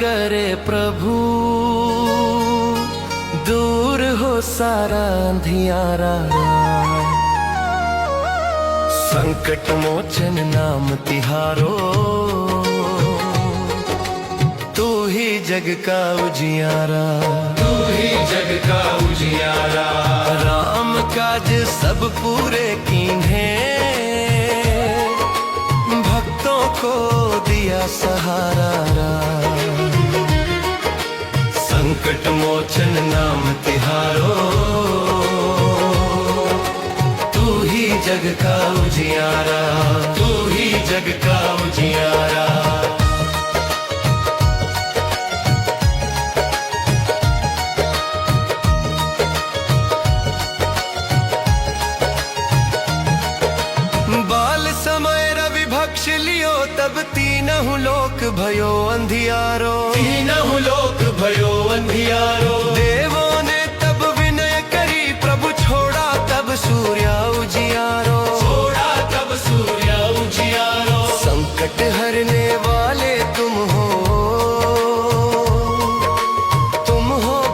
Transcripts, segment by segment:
करे प्रभु, दूर हो सारा अंधियारा। संकट मोचन नाम तिहारो, तू ही जग का उजियारा, तू ही जग का उजियारा। राम काज सब पूरे कीन्हे, भक्तों को दिया सहारा। संकट मोचन नाम तिहारो, तू ही जग का उजियारा, तू ही जग का उजियारा। बाल समय रवि भक्ष लियो, तब तीनहु लोक भयो अंधियारो, तीनहु लोक भयो अंधियारो। देवों ने तब विनय करी, प्रभु छोड़ा तब सूर्य उजियारो, छोड़ा तब सूर्य उजियारो। संकट हरने वाले तुम हो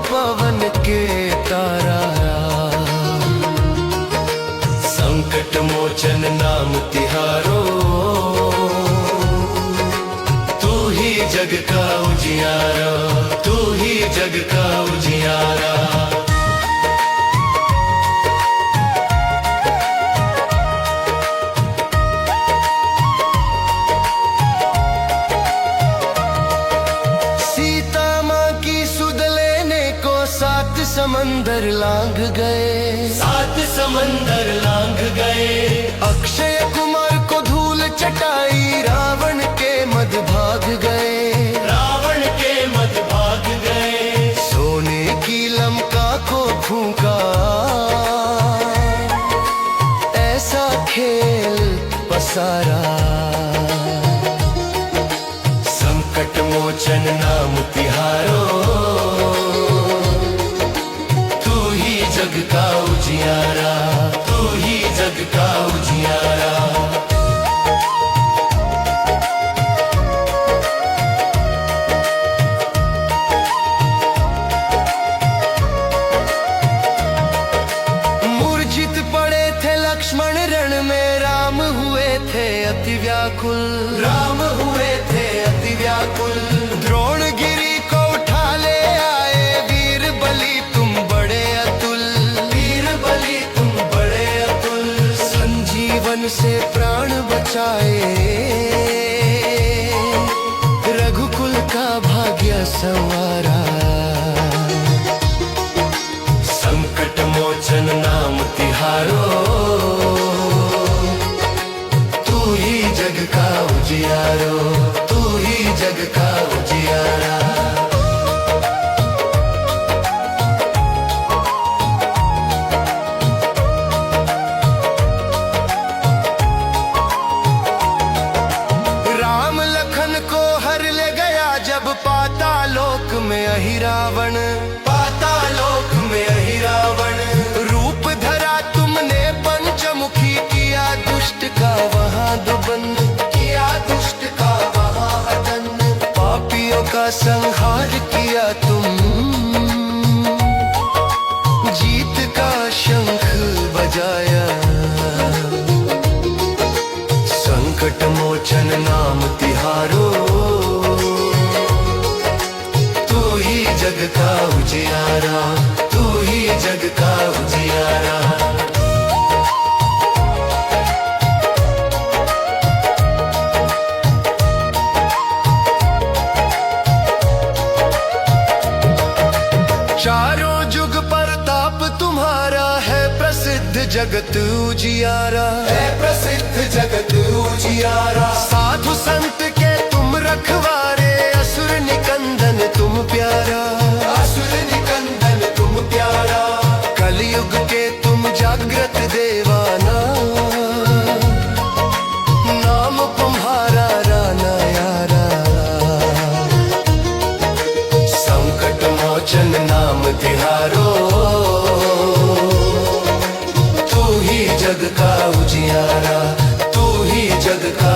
पवन के तारा। संकट मोचन नाम तिहारो, तू ही जग का उजियारा, तू ही जग का उजियारा। सीता माँ की सुध लेने को 7 समंदर लांघ गए, 7 समंदर लांघ गए। अक्षय कुमार को धूल चटाई, रावण के मद भाग गए, रावण के मद भाग गए। सोने की लंका को फूंका, ऐसा खेल पसारा। संकट मोचन नाम तिहारो, तू ही जग का उजियारा, तू ही जग का उजियारा। मूर्छित पड़े थे लक्ष्मण रण में, राम हुए थे अति व्याकुल, राम हुए थे अति व्याकुल। द्रोणगिरी को उठा ले आए, वीर बलि तुम बड़े अतुल, वीर बलि तुम बड़े अतुल। संजीवन से प्राण बचाए, रघुकुल का भाग्य संवारा। संकट मोचन नाम तिहारो, तू ही जग का उजियारो, तू ही जग का उजियारा। राम लखन को हर ले गया, जब पातालोक में अहिरावण, पातालोक में अहिरावण। रूप धरा तुमने पंचमुखी, किया दुष्ट का वहाँ दुबंद, किया दुष्ट का वहाँ हतन। पापियों का संहार किया तुम, जीत का शंख बजाया। संकट मोचन नाम तिहारो, तू ही जग का उजियारा, तू ही जग का उजियारा। चारों जुग प्रताप तुम्हारा है, प्रसिद्ध जगत उजियारा, है प्रसिद्ध जगत उजियारा। साधु संत के तुम रखवारे, असुर निकंदन तुम प्यारा, असुर निकंदन तुम प्यारा। कलयुग के तुम जागृत देवाना, नाम तुम्हारा राना यारा। संकट मोचन नाम तिहारो, तू ही जग का उजियारा, तू ही जग का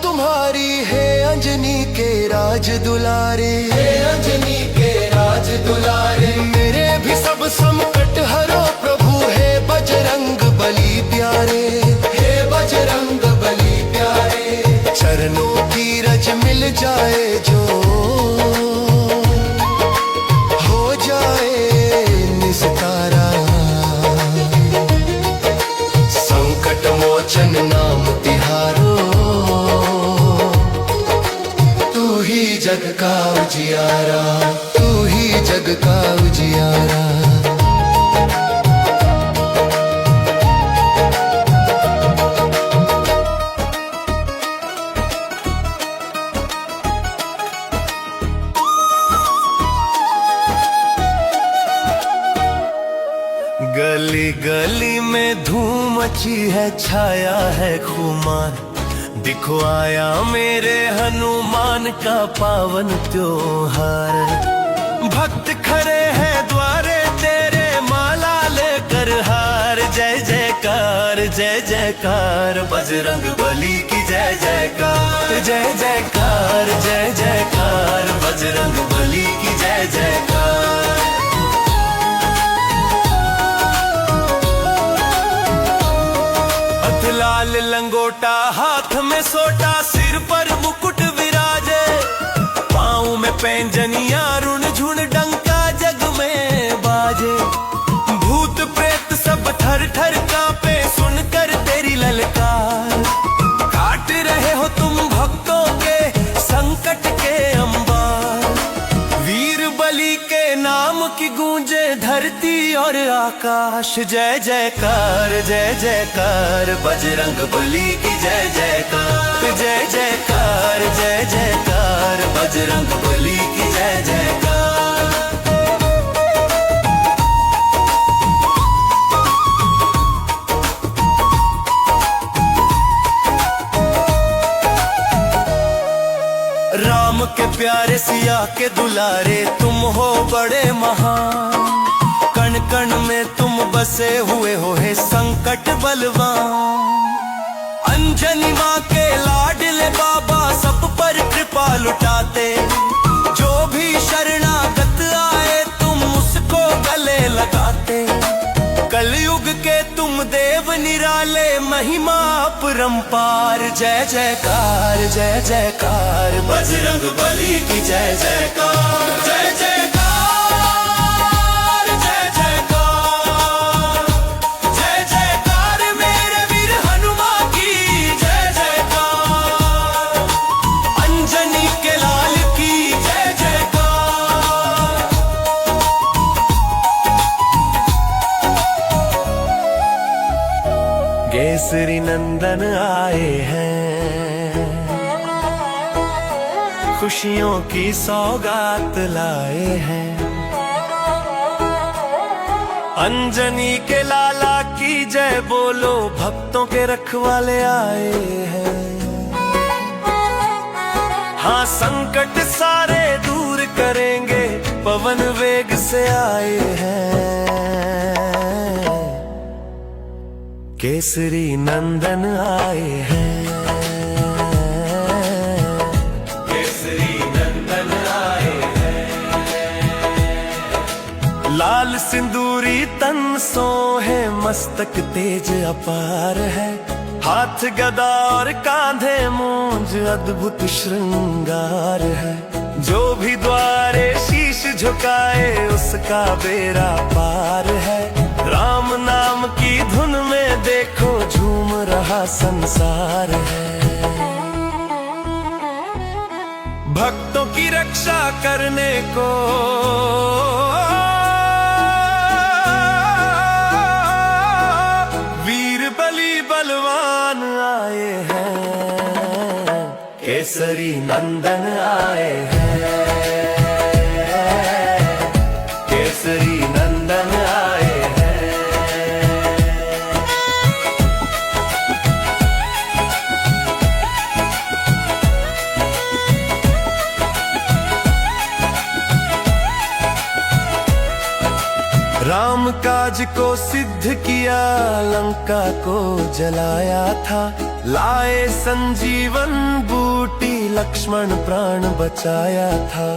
तुम्हारी है अंजनी के राज दुलारे, हे अंजनी के राज दुलारे। मेरे भी सब संकट हरो प्रभु है बजरंग बली प्यारे, हे बजरंग बली प्यारे। चरणों की रज मिल जाए जो हो जाए निस्तारा, संकट मोचन नाम तिहारो, तू ही जग का उजियारा, तू ही जग का उजियारा। गली गली में धूम मची है, छाया है खुमार, दिखो आया मेरे हनुमान का पावन त्योहार। भक्त खड़े हैं द्वारे तेरे, माला लेकर हार, जय जयकार जय जयकार, बजरंग बली की जय जयकार, जय जयकार जय जयकार, बजरंग बली की जय जयकार। लाल लंगोटा हाथ में सोटा, सिर पर मुकुट विराजे, पाँव में पैंजनिया रुण झुन डंका जग में बाजे। भूत प्रेत सब थर थर कांपे सुनकर तेरी ललकार, काट रहे हो तुम भक्तों के संकट के अंबार। वीर बली के नाम की गूंजे धरती और आकाश, जय जयकार जय जयकार, बजरंग बली की जय जयकार, जय जयकार जय जयकार, बजरंग बली की जय जयकार। राम के प्यारे सिया के दुलारे, तुम हो बड़े महान, कण कण में तुम बसे हुए हो है संकट बलवान। अंजनी माँ के लाडले बाबा सब पर कृपा लुटाते, जो भी शरणागत आए तुम उसको गले लगाते। कलयुग के तुम देव निराले, महिमा अपरंपार, जय जयकार जय जयकार, बजरंग बली की जय जयकार, जय जयकार जय जयकार, जय जयकार मेरे वीर हनुमान की जय जयकार, अंजनी के लाल की जय जयकार। केसरी नंदन आए हैं, खुशियों की सौगात लाए हैं, अंजनी के लाला की जय बोलो, भक्तों के रखवाले आए हैं। हाँ संकट सारे दूर करेंगे, पवन वेग से आए हैं, केसरी नंदन आए हैं, केसरी नंदन आए हैं। लाल सिंदूरी तन सोहे, मस्तक तेज अपार है, हाथ गदा और कांधे मूंज, अद्भुत श्रृंगार है। जो भी द्वारे शीश झुकाए उसका बेड़ा पार है, राम नाम की धुन में देखो झूम रहा संसार है। भक्तों की रक्षा करने को वीर बली बलवान आए हैं, केसरी नंदन आए हैं, केसरी नंदन आए हैं। राम का राज को सिद्ध किया, लंका को जलाया था। लाए संजीवन बूटी, लक्ष्मण प्राण बचाया था।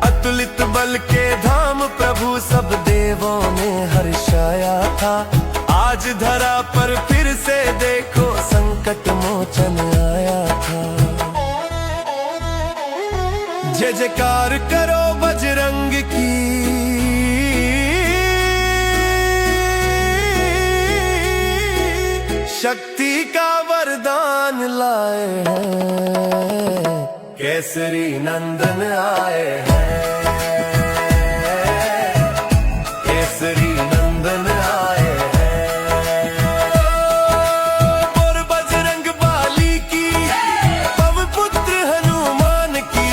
अतुलित बल के धाम प्रभु सब देवों ने हर्षाया था। आज धरा पर फिर से देखो संकट मोचन आया था। जय जयकार करो बजरंग की, शक्ति का वरदान लाए हैं, केसरी नंदन आए हैं, केसरी नंदन आए हैं। और बजरंग बाली की, पवन पुत्र हनुमान की,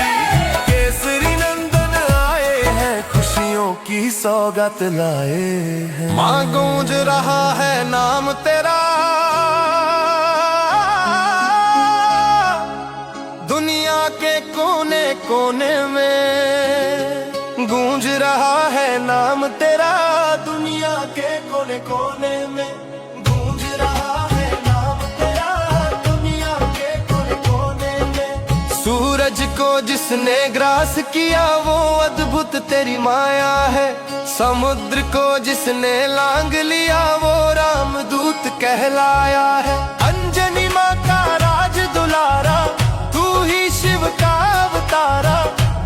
केसरी नंदन आए हैं, खुशियों की सौगात लाए हैं। माँ गूंज रहा है नाम तेरा, दुनिया के कोने कोने में गूंज रहा है नाम तेरा। दुनिया के कोने कोने में गूंज रहा है नाम तेरा, दुनिया के कोने कोने में। सूरज को जिसने ग्रास किया वो अद्भुत तेरी माया है। समुद्र को जिसने लांग लिया वो रामदूत कहलाया है। अंजनी माँ का राज दुलारा, तू ही शिव का अवतारा।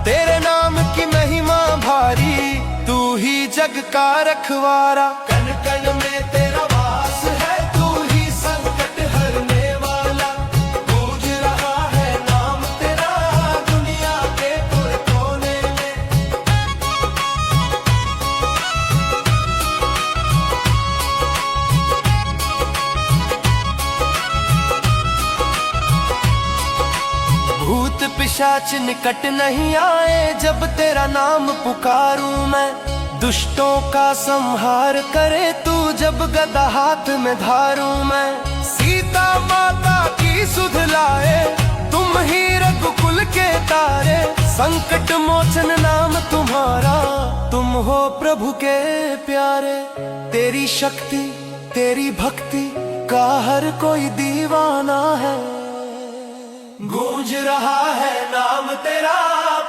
तेरे नाम की महिमा भारी, तू ही जग का रखवारा। कण कण में तेरा वास है, तू ही संकट हरने वाला। गूंज रहा है नाम तेरा, दुनिया के कोने कोने में। भूत पिशाच निकट नहीं आए, जब तेरा नाम पुकारूं मैं। दुष्टों का संहार करे तू, जब गदा हाथ में धारूं मैं। सीता माता की सुध लाए, तुम ही रघुकुल के तारे। संकट मोचन नाम तुम्हारा, तुम हो प्रभु के प्यारे। तेरी शक्ति तेरी भक्ति का हर कोई दीवाना है। गूंज रहा है नाम तेरा,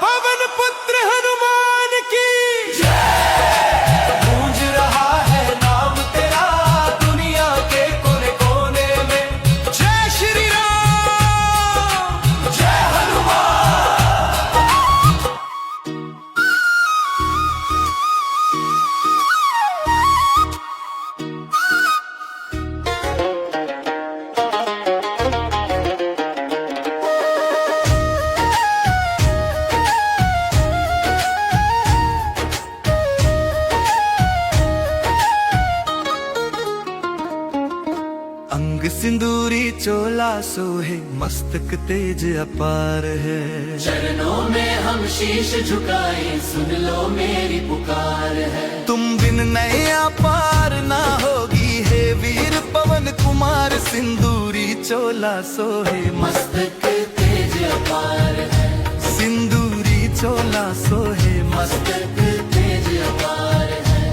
पवन पुत्र हनुमान की जय। गूंज रहा है नाम तेरा, दुनिया के कोने कोने में। जय श्री राम, जय हनुमान। अंग सिंदूरी चोला सोहे, मस्तक तेज अपार है। चरणों में हम शीश झुकाए, सुन लो मेरी पुकार है। तुम बिन नैया पार ना होगी, हे वीर पवन कुमार। सिंदूरी चोला सोहे, मस्तक तेज अपार है। सिंदूरी चोला सोहे, मस्तक तेज अपार है।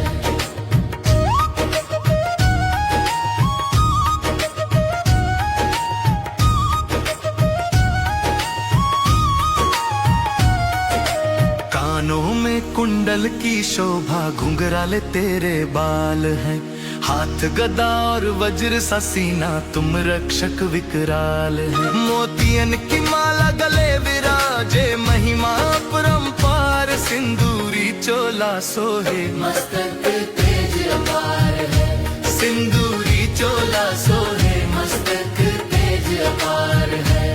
कानों में कुंडल की शोभा, घुंघराले तेरे बाल हैं। हाथ गदा और वज्र सा सीना, तुम रक्षक विकराल है। मोतियन की माला गले विराजे, महिमा परंपार। सिंदूरी चोला सोहे, मस्तक तेज अपार है। सिंदूरी चोला सोहे, मस्तक तेज अपार है।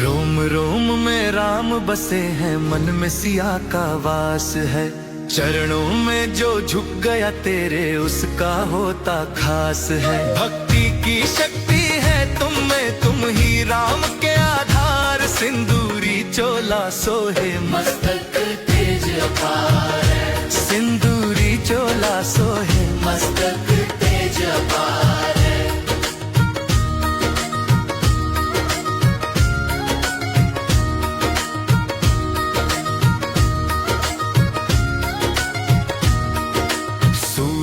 रोम रोम में राम बसे हैं, मन में सिया का वास है। चरणों में जो झुक गया तेरे, उसका होता खास है। भक्ति की शक्ति है तुम में, तुम ही राम के आधार। सिंदूरी चोला सोहे, मस्तक तेज अपार है। सिंदूरी चोला सोहे, मस्तक तेज अपार है।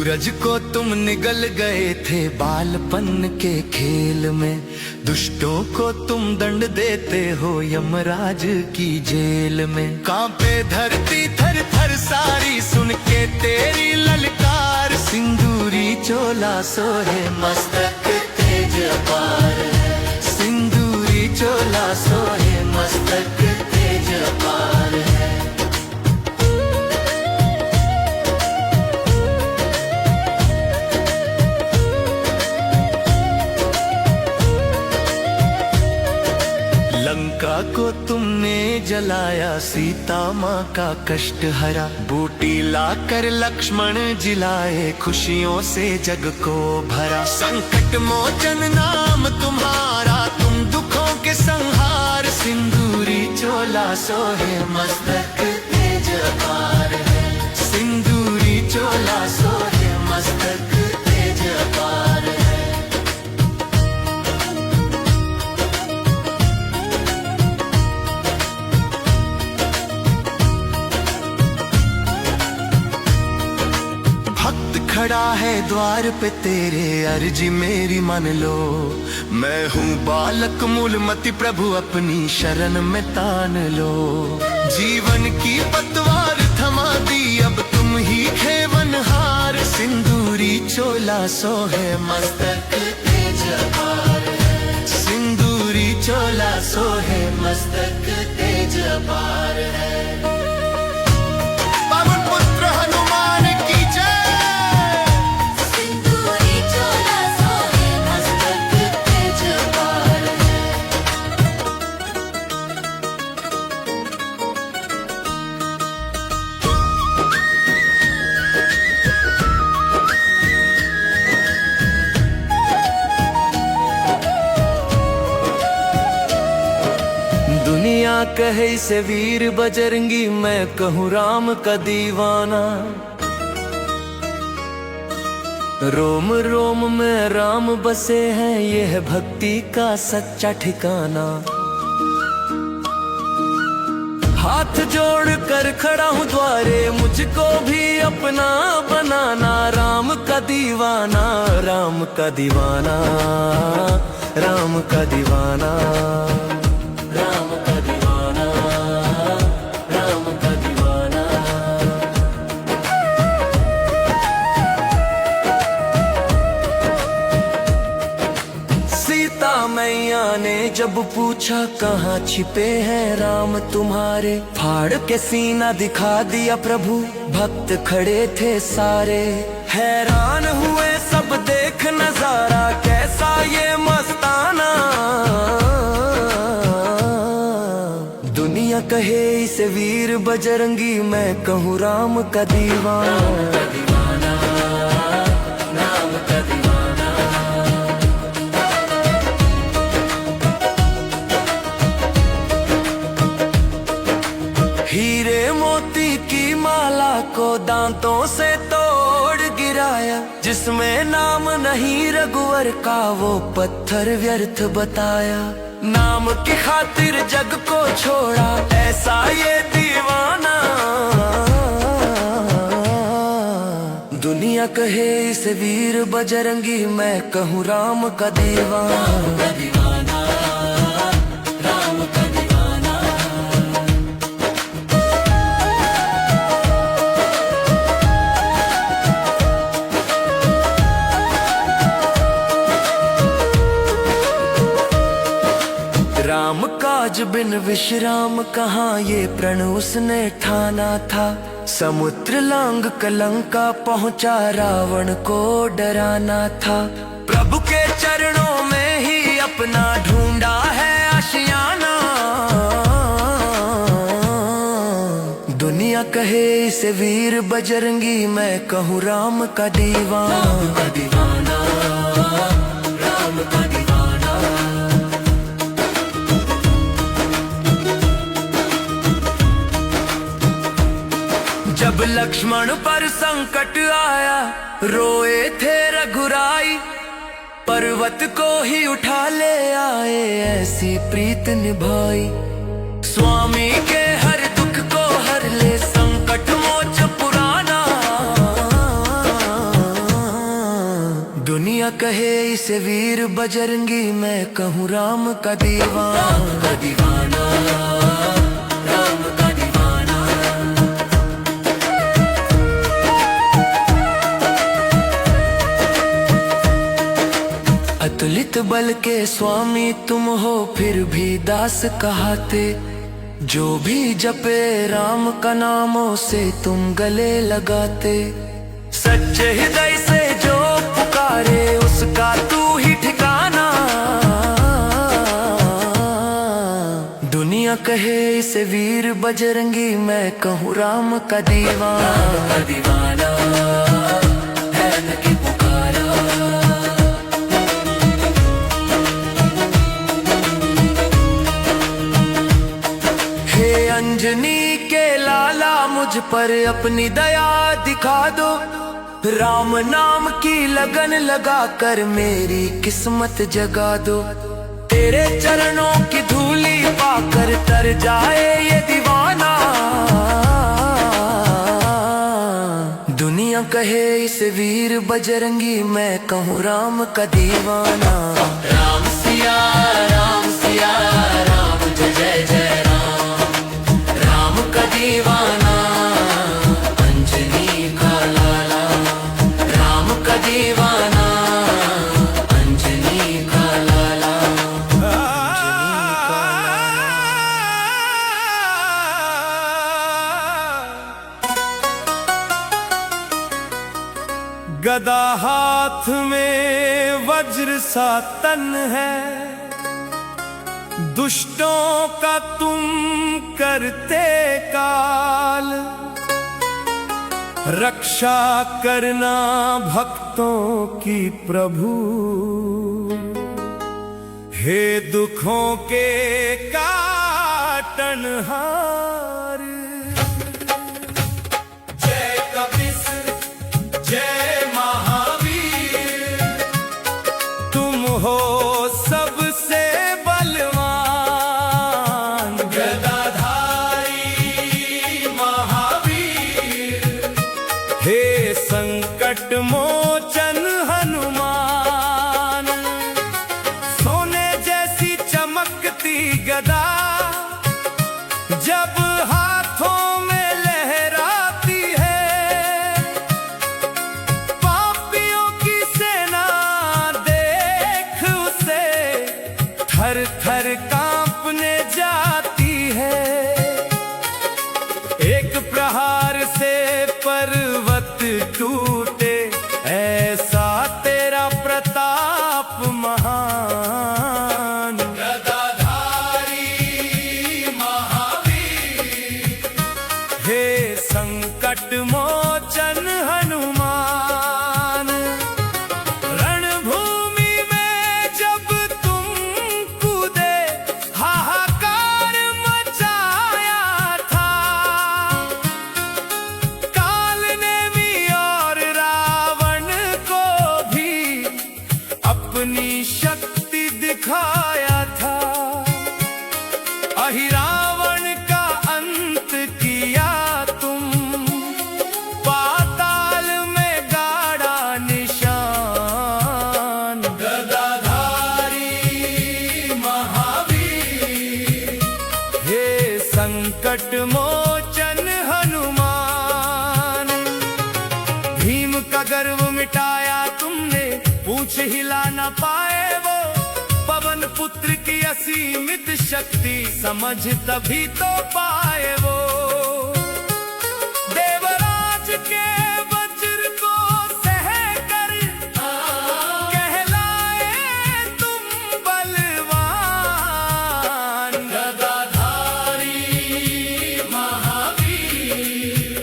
सूरज को तुम निगल गए थे बालपन के खेल में, दुष्टों को तुम दंड देते हो यमराज की जेल में। कांपे धरती थर थर सारी सुन के तेरी ललकार, सिंदूरी चोला सोहे मस्तक तेज अपार है, सिंदूरी चोला सोहे मस्तक तेज अपार है। लंका को तुमने जलाया, सीता माँ का कष्ट हरा, बूटी लाकर लक्ष्मण जिलाए, खुशियों से जग को भरा। संकट मोचन नाम तुम्हारा, तुम दुखों के संहार, सिंदूरी चोला सोहे मस्तक तेज अपार है, सिंदूरी चोला सोहे मस्तक तेज अपार है। खड़ा है द्वार पे तेरे, अर्जी मेरी मान लो। मैं हूँ बालक मूलमति, प्रभु अपनी शरण में तान लो। जीवन की पतवार थमा दी, अब तुम ही खेवनहार, सिंदूरी चोला सोहे मस्तक तेज अपार है, सिंदूरी चोला सोहे मस्तक तेज अपार है। पवन पुत्र हनुमान की जय। सिंदूरी चोला सोहे मस्तक तेज अपार है। दुनिया कहे से वीर बजरंगी, मैं कहूँ राम का दीवाना। रोम रोम में राम बसे हैं, यह भक्ति का सच्चा ठिकाना। हाथ जोड़ कर खड़ा हूँ द्वारे, मुझको भी अपना बनाना। राम का दीवाना, राम का दीवाना, राम का दीवाना, राम का दीवाना, राम का दीवाना। सीता मैया ने जब पूछा, कहाँ छिपे हैं राम तुम्हारे, फाड़ के सीना दिखा दिया प्रभु, भक्त खड़े थे सारे। हैरान हुए सब देख नजारा, कैसा ये मस्ताना। दुनिया कहे इसे वीर बजरंगी, मैं कहूँ राम का दीवाना। राम का दीवाना। हीरे मोती की माला को दांतों से तोड़ गिराया, जिसमें नाम नहीं रघुवर का, वो पत्थर व्यर्थ बताया। नाम की खातिर जग को छोड़ा, ऐसा ये दीवाना। दुनिया कहे इसे वीर बजरंगी, मैं कहूँ राम का दीवाना। राम का दीवाना, राम का दीवाना। राम काज बिन विश्राम कहाँ, ये प्रण उसने ठाना था। समुद्र लांग कलंका पहुँचा, रावण को डराना था। प्रभु के चरणों में ही अपना ढूंढा है आशियाना। दुनिया कहे इसे वीर बजरंगी, मैं कहूँ राम का दीवाना। राम का दीवाना, राम का दीवाना। जब लक्ष्मण पर संकट आया, रोए थे रघुराई, पर्वत को ही उठा ले आए, ऐसी प्रीत निभाई। स्वामी के हर दुख को हर ले, संकट मोच पुराना। दुनिया कहे इसे वीर बजरंगी, मैं कहूँ राम का दीवाना। राम का दीवाना, राम का दीवाना। अतुलित बल के स्वामी तुम हो, फिर भी दास कहाते। जो भी जपे राम का नामों से तुम गले लगाते। सच्चे हृदय से जो पुकारे उसका तू ही ठिकाना। दुनिया कहे इसे वीर बजरंगी, मैं कहूँ राम का दीवाना। राम का दीवाना है न कि पुकारा। हे अंजनी के लाला, मुझ पर अपनी दया दिखा दो। राम नाम की लगन लगा कर मेरी किस्मत जगा दो। तेरे चरणों की धूली पाकर तर जाए ये दीवाना। दुनिया कहे इसे वीर बजरंगी, मैं कहूँ राम का दीवाना। राम सिया राम सिया राम, जय जय जय राम। राम का दीवाना अंजनी का लाला। राम का दीवाना अंजनी का लाला। गदा हाथ में वज्र सा तन है, दुष्टों का तुम करते काल। रक्षा करना भक्तों की प्रभु, हे दुखों के काटनहार। जय कपीसर जय महावीर, तुम हो सबसे बलवान। गदाधारी महावीर, हे संकट मोचन हनुमान। सोने जैसी चमकती गदा जब हाथों में लहराती है। पापियों की सेना देख उसे थर थर कांपने जाती है। एक प्रहार से पर्वत टूटे, ऐसा तेरा प्रताप महान। गदाधारी महावीर, हे संकट मोचन हनुमान। रणभूमि में जब तुम कूदे, हाहाकार मचाया था। काल ने भी और रावण को भी अपनी शक्ति दिखाया था। अहिरावण का अंत किया तुम, पाताल में गाड़ा निशान। गदाधारी महावीर, हे संकट मोचन हनुमान। भीम का गर्व मिटाया तुमने, पूछ हिला न पाए वो। पवन पुत्र की असीमित शक्ति समझ तभी तो पाए वो। देवराज के वज्र को सहकर कहलाए तुम बलवान। गदाधारी महावीर,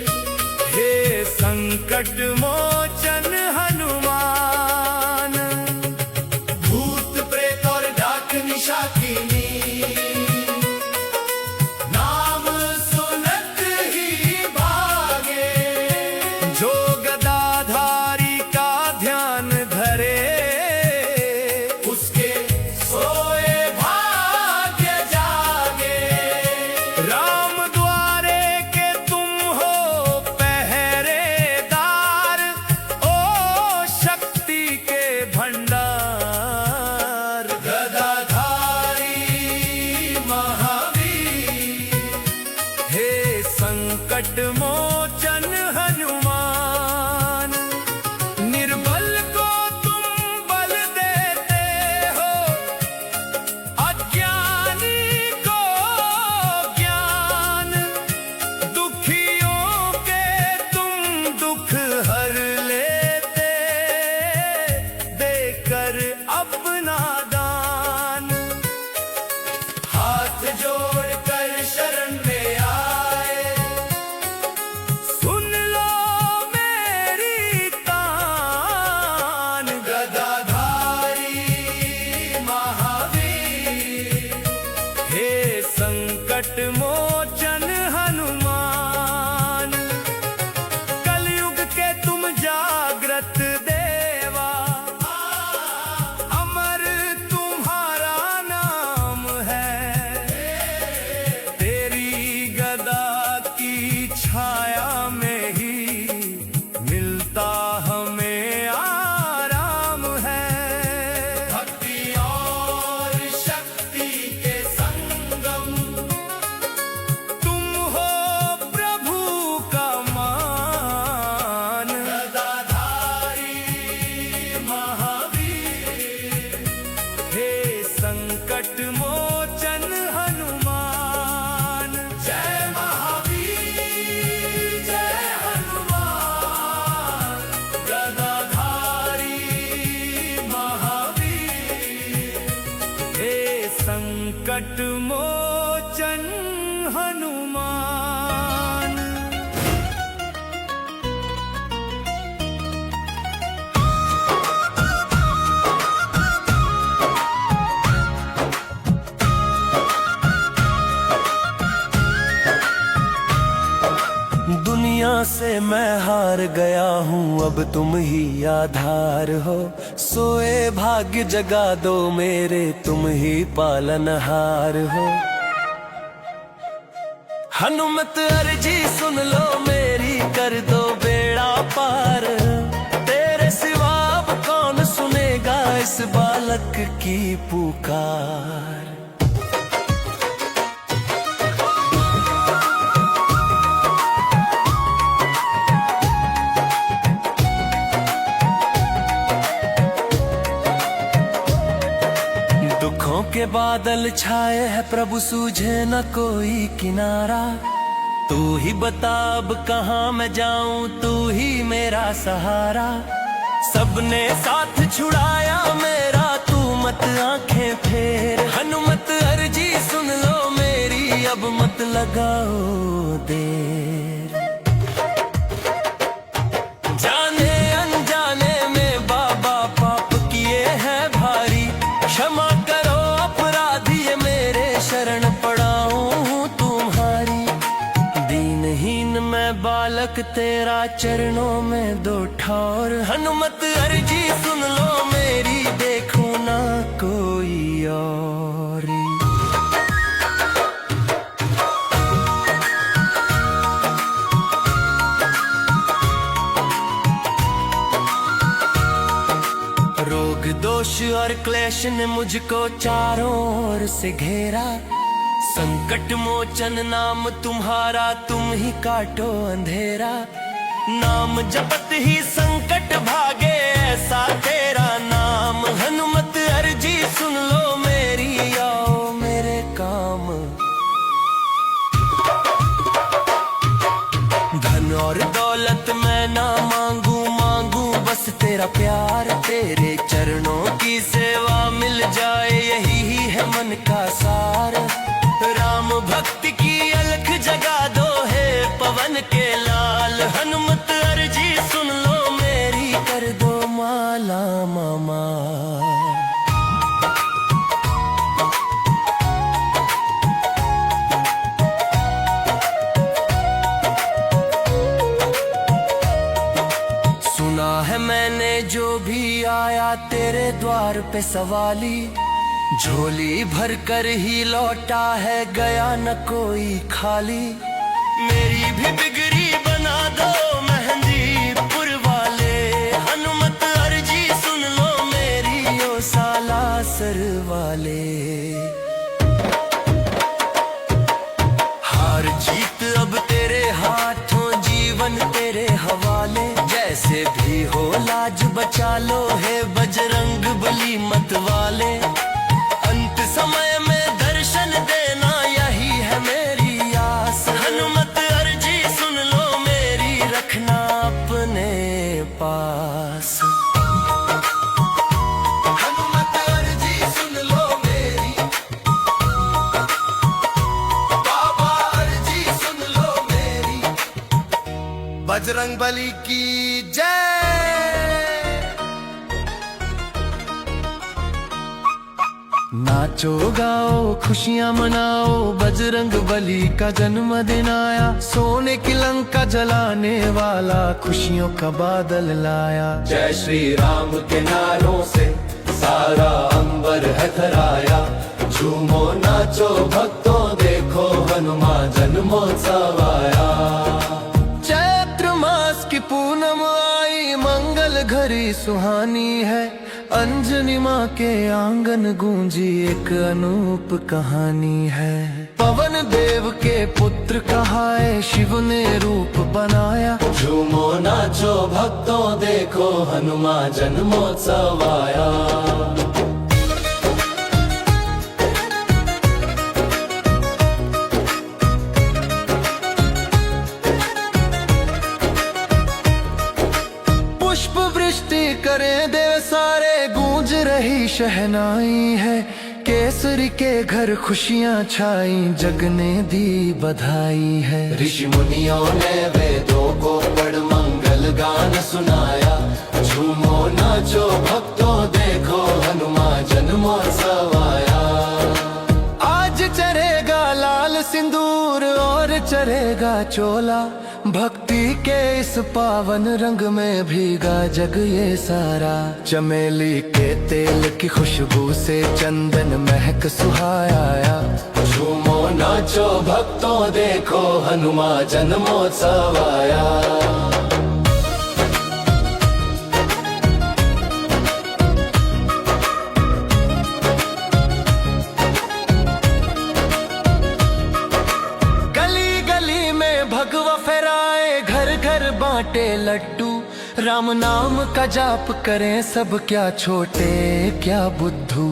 हे संकट मोचन हनुमान। भूत प्रेत और डाक निशाकिनी, नाम सुनत ही भागे। जो गदाधारी का ध्यान धरे, उसके सोए भाग्य जागे। राम द्वारे के तुम हो पहरेदार, संकट मोचन हनुमान। दुनिया से मैं हार गया हूँ, अब तुम ही आधार हो। सोए भाग्य जगा दो मेरे, तुम ही पालनहार हो। हनुमत अर्जी सुन लो मेरी, कर दो बेड़ा पार। तेरे सिवा अब कौन सुनेगा इस बालक की पुकार। दुखों के बादल छाए हैं प्रभु, सूझे न कोई किनारा। तू ही बता अब कहाँ मैं जाऊं, तू ही मेरा सहारा। सबने साथ छुड़ाया मेरा, तू मत आंखें फेर। हनुमत अर्जी सुन लो मेरी, अब मत लगाओ देर। जाने अनजाने में बाबा पाप किए हैं भारी। क्षमा करो अपराधी, ये मेरे शरण पड़ा हूँ तुम्हारी। दीनहीन मैं बालक तेरा, चरणों में दो ठौर। हनुमत अर्जी सुन लो मेरी, देखो ना कोई और। रोग दोष और क्लेश ने मुझको चारों ओर से घेरा। संकट मोचन नाम तुम्हारा, तुम ही काटो अंधेरा। नाम जपत ही संकट भागे, ऐसा तेरा नाम। हनुमत अर्जी सुन लो मेरी, आओ मेरे काम। धन और दौलत मैं ना मांगू, मांगू बस तेरा प्यार। तेरे चरणों की सेवा मिल जाए, यही ही है मन का सार। राम भक्ति की अलख जगा दो, है पवन के लाल। हनुमत अर्जी सुन लो मेरी, कर दो माला मामा। सुना है मैंने जो भी आया तेरे द्वार पे सवाली। झोली भर कर ही लौटा है, गया न कोई खाली। मेरी भी बिगड़ी बना दो मेहंदीपुर वाले। हनुमत अर्जी सुन लो मेरी, ओ सालासर वाले। हार जीत अब तेरे हाथों, जीवन तेरे हवाले। जैसे भी हो लाज बचा लो, है बजरंग बली मत वाले। अंत समय में दर्शन देना, यही है मेरी आस। हनुमत अर्जी सुन लो मेरी, रखना अपने पास। हनुमत अर्जी सुन लो मेरी, बाबा अर्जी सुन लो मेरी। बजरंग बली की जय। नाचो गाओ खुशियाँ मनाओ, बजरंग बली का जन्मदिन आया। सोने की लंका जलाने वाला, खुशियों का बादल लाया। जय श्री राम के नारों से सारा अंबर है थराया। झूमो नाचो भक्तों, देखो हनुमान जन्मोत्सव आया। चैत्र मास की पूनम आई, मंगल घड़ी सुहानी है। अंजनी माँ के आंगन गूंजी, एक अनूप कहानी है। पवन देव के पुत्र कहाए, शिव ने रूप बनाया। झूमो नाचो भक्तों, देखो हनुमान जन्मोत्सव आया। पुष्प वृष्टि करे देव सारे, गूंज रही शहनाई है। केसरी के घर खुशियाँ छाई, जग ने दी बधाई है। ऋषि मुनियों ने वेदों को पढ़ मंगल गान सुनाया। झूमो नाचो भक्तों देखो हनुमान जन्मोत्सव आया। आज चढ़ेगा लाल सिंदूर और चढ़ेगा चोला, भक्ति के इस पावन रंग में भीगा जग ये सारा। चमेली के तेल की खुशबू से चंदन महक सुहाया। झूमो नाचो भक्तों देखो हनुमान जन्मोत्सव आया। भगवा फहराए घर घर बांटे लड्डू, राम नाम का जाप करें सब, क्या छोटे क्या बुद्धू।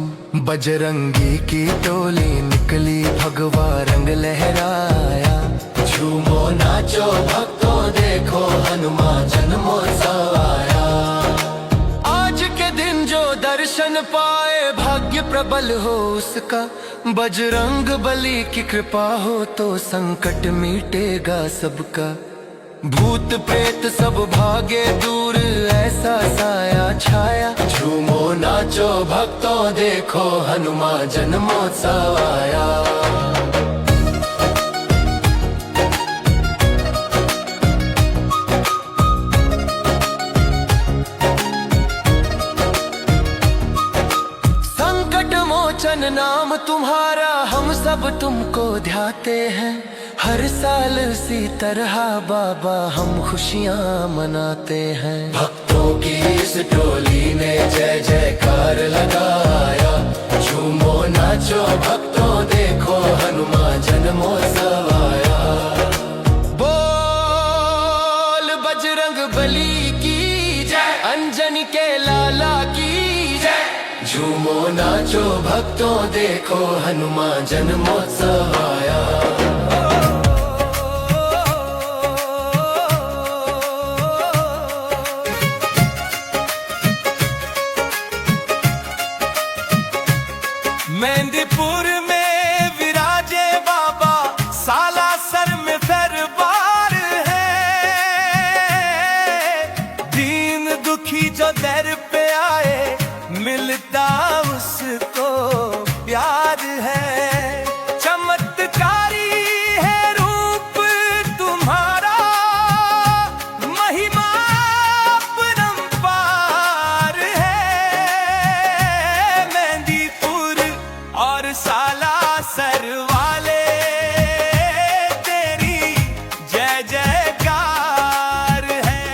बजरंगी की टोली निकली भगवा रंग लहराया। झूमो नाचो भक्तों देखो हनुमान जन्मोत्सव आया। आज के दिन जो दर्शन पाए भाग्य प्रबल हो उसका, बजरंग बली की कृपा हो तो संकट मिटेगा सबका। भूत प्रेत सब भागे दूर ऐसा साया छाया। झूमो नाचो भक्तों देखो हनुमान जन्मोत्सव आया। नाम तुम्हारा हम सब तुमको ध्याते हैं, हर साल इसी तरह बाबा हम खुशियाँ मनाते हैं। भक्तों की इस टोली ने जय जयकार लगाया। झूमो नाचो भक्तों देखो हनुमान जन्मोत्सव आया। बोल बजरंग बली की जय, अंजनी के लाला की जय। झूमो नाचो भक्तों देखो हनुमान जन्मोत्सव आया। मेहंदीपुर में विराजे बाबा, सालासर में दरबार है। दीन दुखी जो दर पे आए मिलता उसको प्यार है। चमत्कारी है रूप तुम्हारा, महिमा अपरंपार है। मेहंदीपुर और सालासर वाले तेरी जय जयकार है।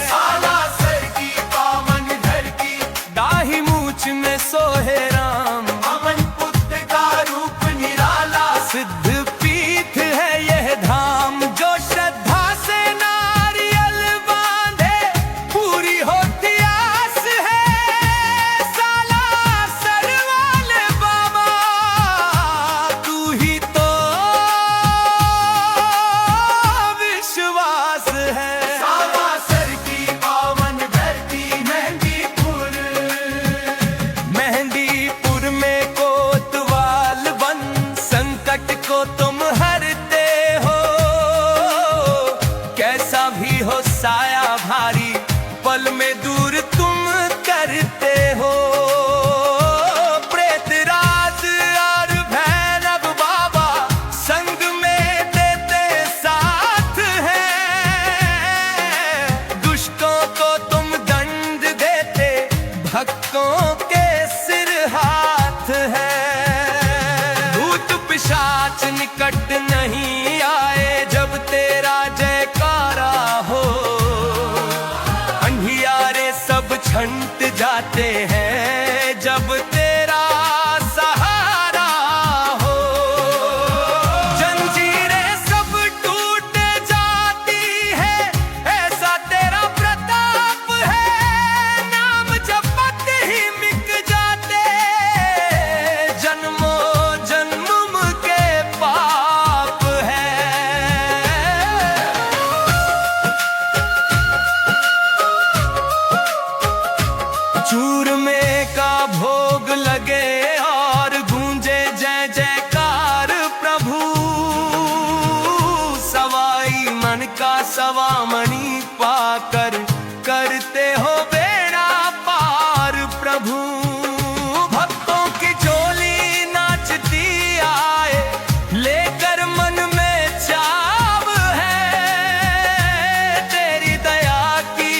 सालासर की पावन धरती, दाही मूछ में सोहे राम, अमन पुत्र का रूप निराला। सिद्ध पीठ है यह धाम, जो श्रद्धा से नारियल बांधे पूरी होती आस है। सालासर वाले बाबा तू ही तो विश्वास है। सालासर की पावन धरती मेहंदीपुर। मेहंदीपुर में कोतवाल बन संकट को तुम हरते हो। कैसा भी हो साया भारी, पल में दूर तुम करते हो। प्रेतराज और भैरव बाबा संग में देते साथ हैं। दुष्टों को तुम दंड देते, भक्तों के सिर हाथ है। भूत पिशाच निकट नहीं आए जब तेरा जयकारा हो। अंधियारे सब छंट जाते हैं जब तेरा सहारा हो। जंजीरें सब टूट जाती है, ऐसा तेरा प्रताप है। नाम जपत ही मिट जाते, जन्मों जन्म के पाप है। चूर में आकर करते हो बेड़ा पार प्रभु। भक्तों की झोली नाचती आए, लेकर मन में चाव है। तेरी दया की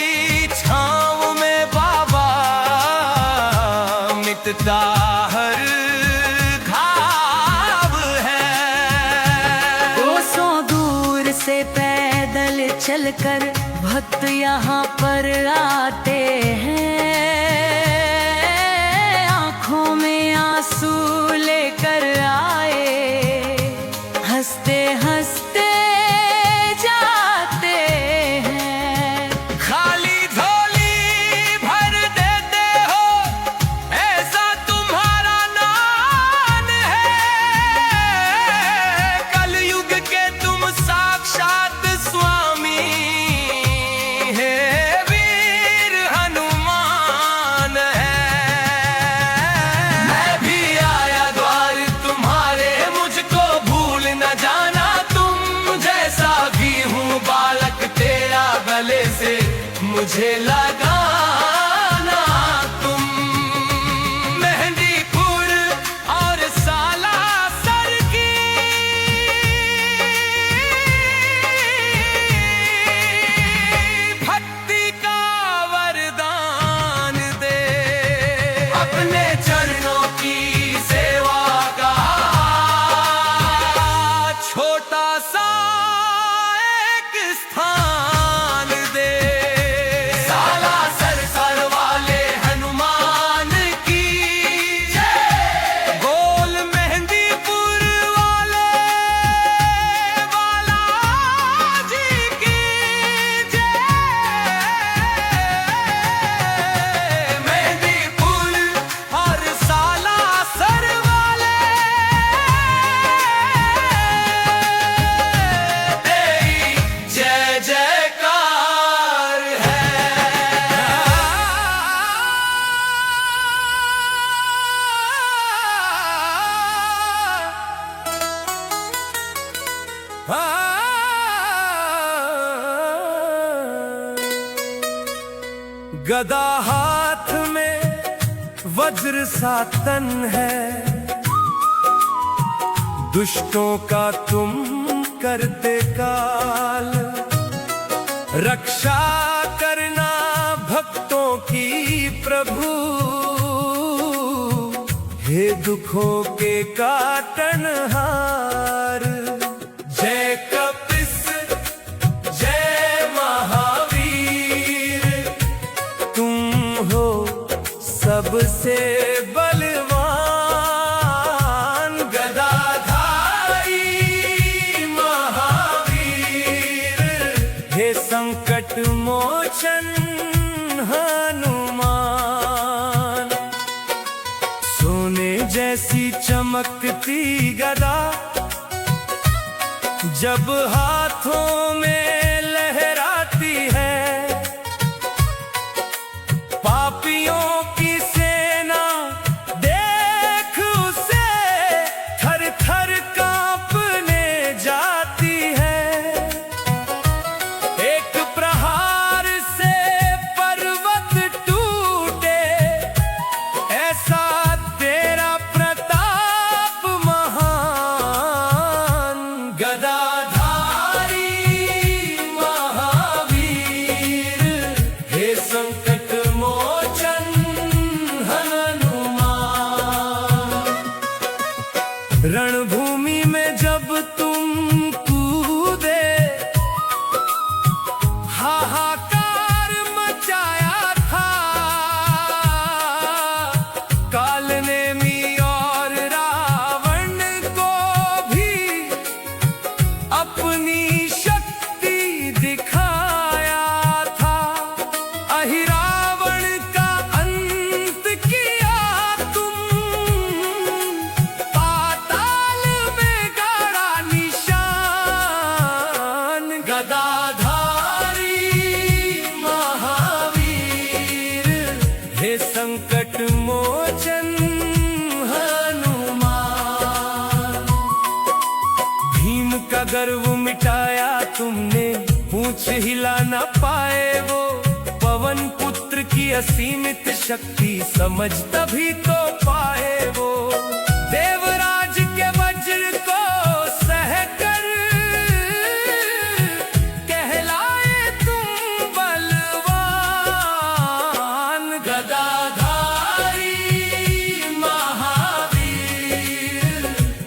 छाँव में बाबा मिटता हर घाव है। कोसों दूर से पैदल चलकर भक्त यहाँ पर आते हैं। आँखों में आंसू लेकर आए, हंसते हंसते जाते हैं। खाली झोली भर देते हो, ऐसा तुम्हारा नाम है। कलयुग के तुम साक्षात स्वामी है, वीर हनुमान है। मैं भी आया द्वार तुम्हारे, मुझको भूल न जाना तुम। जैसा भी हूँ बालक तेरा, गले से मुझे लगाना तुम। मेहंदीपुर और सालासर की भक्ति का वरदान दे। अपने चरणों की सेवा का छोटा सा एक स्थान दे। सालासर सर वाले हनुमान की जय। गोल मेहंदीपुर वाले बालाजी की जय। मेहंदीपुर और सालासर वाले तेरी जय जयकार है। गदा हाथ में वज्र सा तन है, दुष्टों का तुम करते काल। रक्षा करना भक्तों की प्रभु, हे दुखों के काटनहार। जय कपिस जय महावीर, तुम हो सबसे बलवान। गदाधारी महावीर, हे संकट मोचन हनुमान। सोने जैसी चमकती गदा जब हाथों में लहराती है। पापियों की सेना देख उसे थर थर कांपने जाती है। एक प्रहार से पर्वत टूटे, ऐसा तेरा प्रताप महान। गदाधारी महावीर, हे संकट मोचन हनुमान। रणभूमि में जब तुम कूदे, हाहाकार मचाया था। काल नेमी और रावण को भी अपनी शक्ति दिखाया था। अहिरावण का अंत किया तुम, पाताल में गाड़ा निशान। गदाधारी महावीर, हे संकट मोचन हनुमान। भीम का गर्व मिटाया तुमने, पूछ हिला न पाए वो। असीमित शक्ति समझ तभी तो पाए वो देवराज के वज्र को सहकर कहलाए तुम बलवान गदाधारी महावीर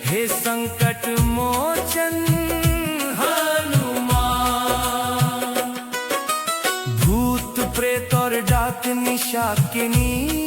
हे संकट मोचन हनुमान भूत प्रेत और डाकनी शाकिनी